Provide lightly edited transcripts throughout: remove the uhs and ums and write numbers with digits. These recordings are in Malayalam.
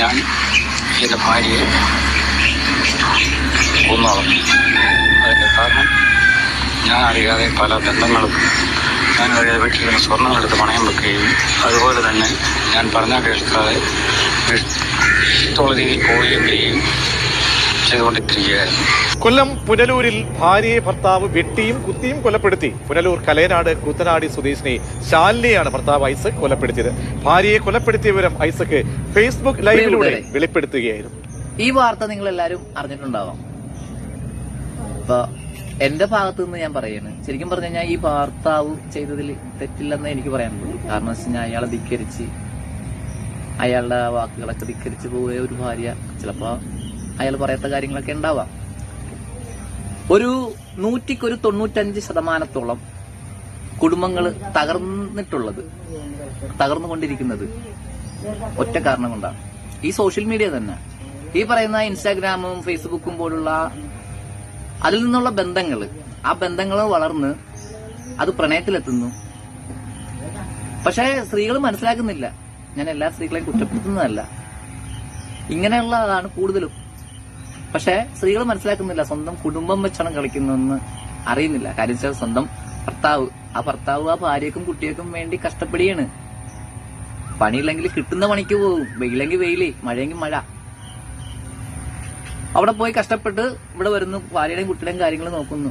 ഞാൻ എൻ്റെ ഭാര്യയെ കൊന്നളഞ്ഞു. അതിൻ്റെ കാരണം ഞാൻ അറിയാതെ പല ബന്ധങ്ങളും ഞാൻ അറിയാതെ വീട്ടിൽ സ്വർണ്ണങ്ങളെടുത്ത് പണയം വെക്കുകയും അതുപോലെ തന്നെ ഞാൻ പറഞ്ഞാൽ കേൾക്കാതെ ഇഷ്ടമുള്ള രീതിയിൽ പോവുകയും ചെയ്യുകയും ചെയ്തുകൊണ്ടിരിക്കുകയായിരുന്നു. കൊല്ലം പുനലൂരിൽ ഭാര്യയെ ഭർത്താവ് വെട്ടിയും കുത്തിയും കൊലപ്പെടുത്തി. പുനലൂർ കലയനാട് കൂത്തനാടി സ്വദേശിനി ശാലിനിയാണ് ഭർത്താവ് ഐസക് കൊലപ്പെടുത്തിയത്. ഭാര്യയെ കൊലപ്പെടുത്തിയ വിവരം ഐസക് ഫേസ്ബുക്ക് ലൈവിലൂടെ വെളിപ്പെടുത്തുകയായിരുന്നു. ഈ വാർത്ത നിങ്ങൾ എല്ലാവരും അറിഞ്ഞിട്ടുണ്ടാവാം. അപ്പൊ എന്റെ ഭാഗത്തു നിന്ന് ഞാൻ പറയുന്നത്, ശരിക്കും പറഞ്ഞു കഴിഞ്ഞാൽ ഈ ഭർത്താവ് ചെയ്തതിൽ തെറ്റില്ലെന്ന് എനിക്ക് പറയാനുള്ളൂ. കാരണം വെച്ച് കഴിഞ്ഞാൽ അയാളെ ധിക്കരിച്ച്, അയാളുടെ വാക്കുകളൊക്കെ ധിക്കരിച്ച് പോയ ഒരു ഭാര്യ, ചിലപ്പോ അയാൾ പറയാത്ത കാര്യങ്ങളൊക്കെ ഉണ്ടാവാം. ഒരു 95% കുടുംബങ്ങൾ തകർന്നുകൊണ്ടിരിക്കുന്നത് ഒറ്റ കാരണം കൊണ്ടാണ്. ഈ സോഷ്യൽ മീഡിയ തന്നെ, ഈ പറയുന്ന ഇൻസ്റ്റാഗ്രാമും ഫേസ്ബുക്കും പോലുള്ള അതിൽ നിന്നുള്ള ആ ബന്ധങ്ങൾ വളർന്ന് അത് പ്രണയത്തിലെത്തുന്നു. പക്ഷെ സ്ത്രീകൾ മനസ്സിലാക്കുന്നില്ല. ഞാൻ എല്ലാ സ്ത്രീകളെയും കുറ്റപ്പെടുത്തുന്നതല്ല, ഇങ്ങനെയുള്ളതാണ് കൂടുതലും. പക്ഷെ സ്ത്രീകൾ മനസ്സിലാക്കുന്നില്ല, സ്വന്തം കുടുംബം വെച്ചാണ് കളിക്കുന്നതെന്ന് അറിയുന്നില്ല. കാര്യം വെച്ചാൽ സ്വന്തം ഭർത്താവ് ആ ഭാര്യക്കും കുട്ടികൾക്കും വേണ്ടി കഷ്ടപ്പെടുകയാണ്. പണിയില്ലെങ്കിൽ കിട്ടുന്ന പണിക്ക് പോകും, വെയിലെങ്കിൽ വെയില്, മഴയെങ്കിൽ മഴ. അവിടെ പോയി കഷ്ടപ്പെട്ട് ഇവിടെ വരുന്നു, ഭാര്യയുടെയും കുട്ടിയുടെയും കാര്യങ്ങൾ നോക്കുന്നു.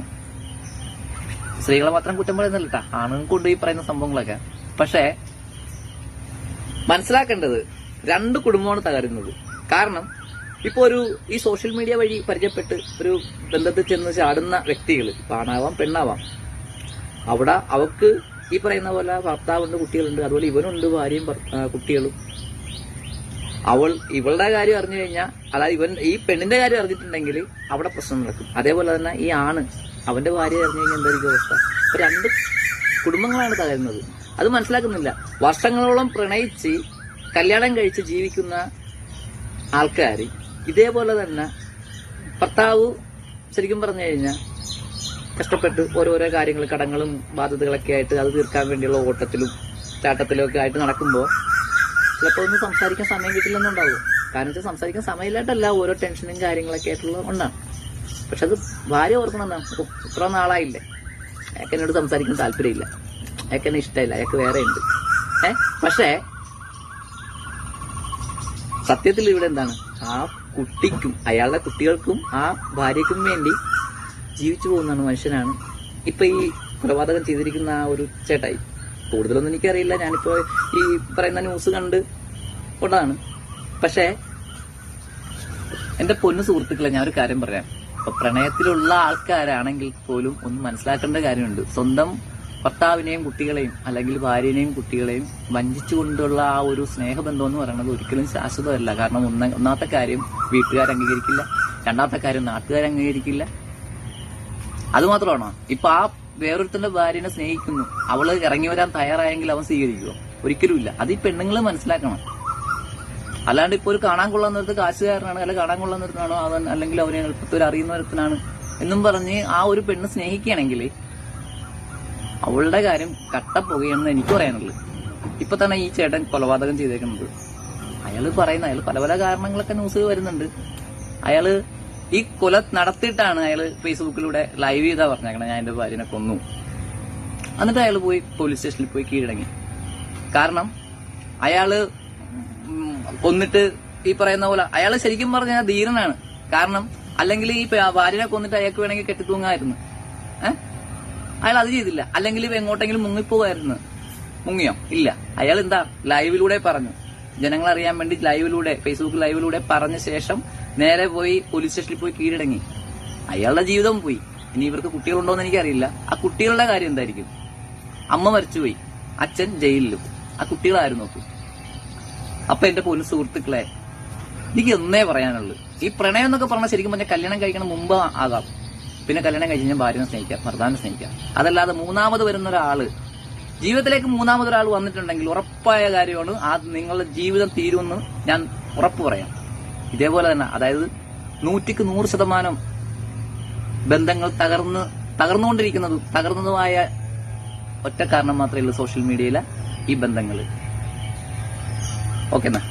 സ്ത്രീകളെ മാത്രം കുറ്റം പറയുന്നില്ല കേട്ടാ, ആണുങ്ങൾ കൊണ്ട് ഈ പറയുന്ന സംഭവങ്ങളൊക്കെ. പക്ഷെ മനസ്സിലാക്കേണ്ടത്, 2 കുടുംബമാണ് തകരുന്നത്. കാരണം ഇപ്പൊ ഈ സോഷ്യൽ മീഡിയ വഴി പരിചയപ്പെട്ട് ഒരു ബന്ധത്തിൽ ചെന്ന് ചാടുന്ന വ്യക്തികൾ, ആണാവാം പെണ്ണാവാം, അവിടെ അവർക്ക് ഈ പറയുന്ന പോലെ ഭർത്താവുണ്ട്, കുട്ടികളുണ്ട്, അതുപോലെ ഇവനുണ്ട്, ഭാര്യയും കുട്ടികളും. ഇവളുടെ കാര്യം അറിഞ്ഞു കഴിഞ്ഞാൽ, അതായത് ഈ പെണ്ണിന്റെ കാര്യം അറിഞ്ഞിട്ടുണ്ടെങ്കിൽ അവിടെ പ്രശ്നം നടക്കും. അതേപോലെ തന്നെ ഈ ആണ് അവന്റെ ഭാര്യ അറിഞ്ഞു കഴിഞ്ഞാൽ എന്തായിരിക്കും അവസ്ഥ? 2 കുടുംബങ്ങളാണ് തകരുന്നത്. അത് മനസ്സിലാക്കുന്നില്ല. വർഷങ്ങളോളം പ്രണയിച്ച് കല്യാണം കഴിച്ച് ജീവിക്കുന്ന ആൾക്കാർ ഇതേപോലെ തന്നെ ഭർത്താവ് ശരിക്കും പറഞ്ഞു കഴിഞ്ഞാൽ കഷ്ടപ്പെട്ട് ഓരോരോ കാര്യങ്ങൾ, കടങ്ങളും ബാധ്യതകളൊക്കെ ആയിട്ട് അത് തീർക്കാൻ വേണ്ടിയുള്ള ഓട്ടത്തിലും ചാട്ടത്തിലും ഒക്കെ ആയിട്ട് നടക്കുമ്പോൾ ചിലപ്പോൾ ഒന്നും സംസാരിക്കാൻ സമയം കിട്ടില്ലെന്നുണ്ടാവും. കാരണം വെച്ചാൽ സംസാരിക്കാൻ സമയമില്ലായിട്ടല്ല, ഓരോ ടെൻഷനും കാര്യങ്ങളൊക്കെ ആയിട്ടുള്ള ഒന്നാണ്. പക്ഷെ അത് ഭാര്യ ഓർക്കണം എന്താണ്, ഇത്ര നാളായില്ലേ, അയാൾക്ക് എന്നോട് സംസാരിക്കാൻ താല്പര്യമില്ല, അയാൾക്ക് എന്നെ ഇഷ്ടമില്ല, അയാൾക്ക് വേറെ ഉണ്ട്. പക്ഷേ സത്യത്തിൽ ഇവിടെ എന്താണ്, ആ കുട്ടിക്കും അയാളുടെ കുട്ടികൾക്കും ആ ഭാര്യയ്ക്കും വേണ്ടി ജീവിച്ചു പോകുന്നതാണ് മനുഷ്യനാണ് ഇപ്പൊ ഈ കൊലപാതകം ചെയ്തിരിക്കുന്ന ആ ഒരു ചേട്ടായി. കൂടുതലൊന്നും എനിക്കറിയില്ല, ഞാനിപ്പോ ഈ പറയുന്ന ന്യൂസ് കണ്ട് കൊണ്ടാണ്. പക്ഷേ എന്റെ പൊന്നു സുഹൃത്തുക്കളെ, ഞാൻ ഒരു കാര്യം പറയാം. ഇപ്പൊ പ്രണയത്തിലുള്ള ആൾക്കാരാണെങ്കിൽ പോലും ഒന്ന് മനസ്സിലാക്കേണ്ട കാര്യമുണ്ട്. സ്വന്തം ഭർത്താവിനെയും കുട്ടികളെയും അല്ലെങ്കിൽ ഭാര്യനെയും കുട്ടികളെയും വഞ്ചിച്ചുകൊണ്ടുള്ള ആ ഒരു സ്നേഹബന്ധം എന്ന് പറയുന്നത് ഒരിക്കലും ശാശ്വതമല്ല. കാരണം ഒന്നാമത്തെ കാര്യം വീട്ടുകാർ അംഗീകരിക്കില്ല, രണ്ടാമത്തെ കാര്യം നാട്ടുകാർ അംഗീകരിക്കില്ല. അതുമാത്രമാണോ, ഇപ്പൊ ആ വേറൊരുത്തന്റെ ഭാര്യനെ സ്നേഹിക്കുന്നു, അവള് ഇറങ്ങി വരാൻ തയ്യാറായെങ്കിൽ അവൻ സ്വീകരിക്കുമോ? ഒരിക്കലും ഇല്ല. അത് ഈ പെണ്ണുങ്ങൾ മനസ്സിലാക്കണം. അല്ലാണ്ട് ഇപ്പൊ ഒരു കാണാൻ കൊള്ളുന്നിടത്ത് കാശുകാരനാണ്, അല്ലെങ്കിൽ കാണാൻ കൊള്ളുന്നിടത്താണോ അവൻ, അല്ലെങ്കിൽ അവനെ എളുപ്പത്തിൽ അറിയുന്നൊരുത്തനാണ് എന്നും പറഞ്ഞ് ആ ഒരു പെണ്ണ് സ്നേഹിക്കുകയാണെങ്കിൽ അവളുടെ കാര്യം കട്ടപ്പുകയെന്ന് എനിക്ക് പറയാനുള്ളൂ. ഇപ്പൊ തന്നെ ഈ ചേട്ടൻ കൊലപാതകം ചെയ്തേക്കുന്നത്, അയാൾ പല പല കാരണങ്ങളൊക്കെ ന്യൂസ് വരുന്നുണ്ട്. അയാള് ഈ കൊല നടത്തിയിട്ടാണ് അയാള് ഫേസ്ബുക്കിലൂടെ ലൈവ് ചെയ്താ പറഞ്ഞേക്കണം, ഞാൻ എന്റെ ഭാര്യനെ കൊന്നു. എന്നിട്ട് അയാൾ പോയി പോലീസ് സ്റ്റേഷനിൽ പോയി കീഴടങ്ങി. കാരണം അയാള് കൊന്നിട്ട് ഈ പറയുന്ന പോലെ അയാള് ശരിക്കും പറഞ്ഞാൽ ധീരനാണ്. കാരണം അല്ലെങ്കിൽ ഈ ഭാര്യനെ കൊന്നിട്ട് അയാൾക്ക് വേണമെങ്കിൽ കെട്ടിത്തൂങ്ങായിരുന്നു. അയാൾ അത് ചെയ്തില്ല. അല്ലെങ്കിൽ എങ്ങോട്ടെങ്കിലും മുങ്ങിപ്പോവായിരുന്നു. മുങ്ങിയോ? ഇല്ല. അയാൾ എന്താ ലൈവിലൂടെ പറഞ്ഞു, ജനങ്ങൾ അറിയാൻ വേണ്ടി ലൈവിലൂടെ, ഫേസ്ബുക്ക് ലൈവിലൂടെ പറഞ്ഞ ശേഷം നേരെ പോയി പോലീസ് സ്റ്റേഷനിൽ പോയി കീഴടങ്ങി. അയാളുടെ ജീവിതം പോയി. ഇനി ഇവർക്ക് കുട്ടികളുണ്ടോ എന്ന് എനിക്കറിയില്ല. ആ കുട്ടികളുടെ കാര്യം എന്തായിരിക്കും? അമ്മ മരിച്ചുപോയി, അച്ഛൻ ജയിലിലും, ആ കുട്ടികളാരും നോക്കും. അപ്പൊ എന്റെ പൊന്നു സുഹൃത്തുക്കളെ, എനിക്ക് ഒന്നേ പറയാനുള്ളൂ, ഈ പ്രണയം എന്നൊക്കെ പറഞ്ഞാൽ ശരിക്കും പറഞ്ഞാൽ കല്യാണം കഴിക്കണം മുമ്പ് ആകാം. പിന്നെ കല്യാണം കഴിച്ച് കഴിഞ്ഞാൽ ഭാര്യനെ സ്നേഹിക്കാം, ഭർത്താവിനെ സ്നേഹിക്കാം. അതല്ലാതെ മൂന്നാമത് വരുന്ന ഒരാള്, ജീവിതത്തിലേക്ക് മൂന്നാമതൊരാൾ വന്നിട്ടുണ്ടെങ്കിൽ ഉറപ്പായ കാര്യമാണ് ആ നിങ്ങളുടെ ജീവിതം തീരുമെന്ന് ഞാൻ ഉറപ്പ് പറയാം. ഇതേപോലെ തന്നെ, അതായത് 100% ബന്ധങ്ങൾ തകർന്നതുമായ ഒറ്റ കാരണം മാത്രമേ ഉള്ളൂ, സോഷ്യൽ മീഡിയയിലെ ഈ ബന്ധങ്ങൾ. ഓക്കെ എന്നാ.